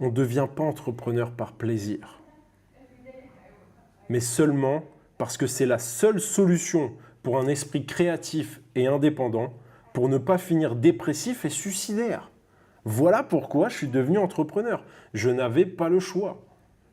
On ne devient pas entrepreneur par plaisir, mais seulement parce que c'est la seule solution pour un esprit créatif et indépendant pour ne pas finir dépressif et suicidaire. Voilà pourquoi je suis devenu entrepreneur. Je n'avais pas le choix.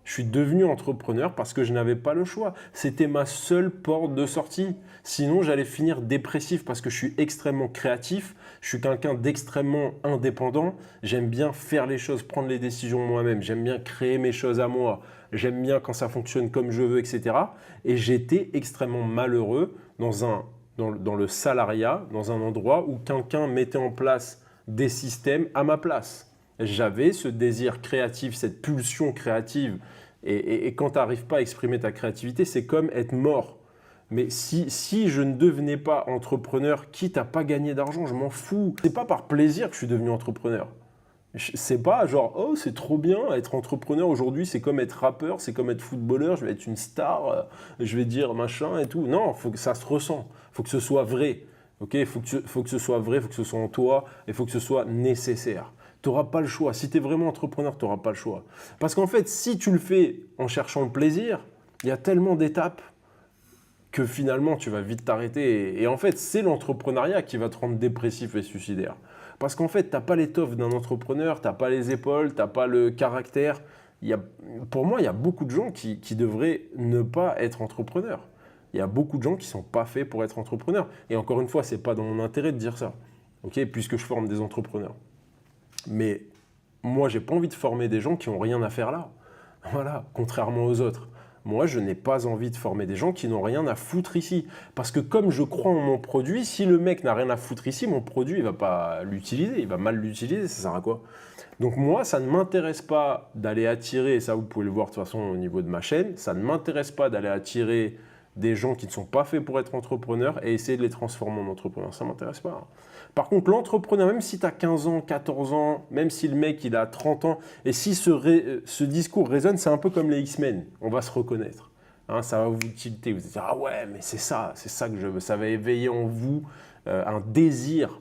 Je suis devenu entrepreneur parce que je n'avais pas le choix. C'était ma seule porte de sortie. Sinon, j'allais finir dépressif parce que je suis extrêmement créatif. Je suis quelqu'un d'extrêmement indépendant. J'aime bien faire les choses, prendre les décisions moi-même. J'aime bien créer mes choses à moi. J'aime bien quand ça fonctionne comme je veux, etc. Et j'étais extrêmement malheureux dans le salariat, dans un endroit où quelqu'un mettait en place des systèmes à ma place. J'avais ce désir créatif, cette pulsion créative. Et quand tu n'arrives pas à exprimer ta créativité, c'est comme être mort. Mais si je ne devenais pas entrepreneur, quitte à pas gagner d'argent, je m'en fous. C'est pas par plaisir que je suis devenu entrepreneur. C'est pas genre, oh, c'est trop bien, être entrepreneur aujourd'hui, c'est comme être rappeur, c'est comme être footballeur, je vais être une star, je vais dire machin et tout. Non, il faut que ça se ressent, il faut que ce soit vrai. Ok, faut que ce soit vrai, il faut que ce soit en toi, et il faut que ce soit nécessaire. Tu n'auras pas le choix. Si tu es vraiment entrepreneur, tu n'auras pas le choix. Parce qu'en fait, si tu le fais en cherchant le plaisir, il y a tellement d'étapes que finalement, tu vas vite t'arrêter. Et en fait, c'est l'entrepreneuriat qui va te rendre dépressif et suicidaire. Parce qu'en fait, tu n'as pas l'étoffe d'un entrepreneur, tu n'as pas les épaules, tu n'as pas le caractère. Pour moi, il y a beaucoup de gens qui devraient ne pas être entrepreneurs. Il y a beaucoup de gens qui ne sont pas faits pour être entrepreneurs. Et encore une fois, ce n'est pas dans mon intérêt de dire ça, ok, puisque je forme des entrepreneurs. Mais moi, j'ai pas envie de former des gens qui n'ont rien à faire là. Voilà, contrairement aux autres. Moi, je n'ai pas envie de former des gens qui n'ont rien à foutre ici. Parce que comme je crois en mon produit, si le mec n'a rien à foutre ici, mon produit, il ne va pas l'utiliser, il va mal l'utiliser, ça sert à quoi? Donc moi, ça ne m'intéresse pas d'aller attirer, et ça vous pouvez le voir de toute façon au niveau de ma chaîne, ça ne m'intéresse pas d'aller attirer des gens qui ne sont pas faits pour être entrepreneurs et essayer de les transformer en entrepreneurs. Ça ne m'intéresse pas. Par contre, l'entrepreneur, même si tu as 15 ans, 14 ans, même si le mec il a 30 ans, et si ce discours résonne, c'est un peu comme les X-Men, on va se reconnaître. Hein, ça va vous tilter, vous allez dire, ah ouais, mais c'est ça que je veux. Ça va éveiller en vous un désir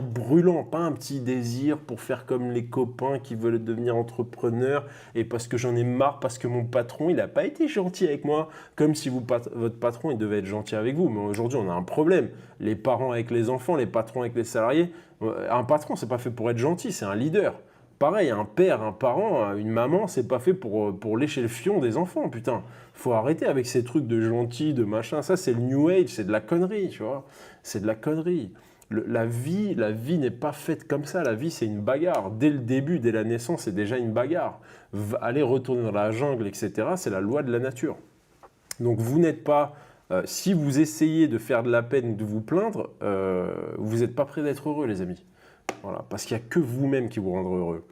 brûlant, pas un petit désir pour faire comme les copains qui veulent devenir entrepreneurs et parce que j'en ai marre, parce que mon patron, il n'a pas été gentil avec moi, comme si votre patron, il devait être gentil avec vous. Mais aujourd'hui, on a un problème. Les parents avec les enfants, les patrons avec les salariés. Un patron, c'est pas fait pour être gentil, c'est un leader. Pareil, un père, un parent, une maman, c'est pas fait pour lécher le fion des enfants, putain. Faut arrêter avec ces trucs de gentil, de machin. Ça, c'est le New Age, c'est de la connerie, tu vois. C'est de la connerie. La vie n'est pas faite comme ça. La vie, c'est une bagarre. Dès le début, dès la naissance, c'est déjà une bagarre. Aller retourner dans la jungle, etc., c'est la loi de la nature. Donc, vous n'êtes pas... si vous essayez de faire de la peine, de vous plaindre, vous n'êtes pas prêt d'être heureux, les amis. Voilà, parce qu'il n'y a que vous-même qui vous rendrez heureux.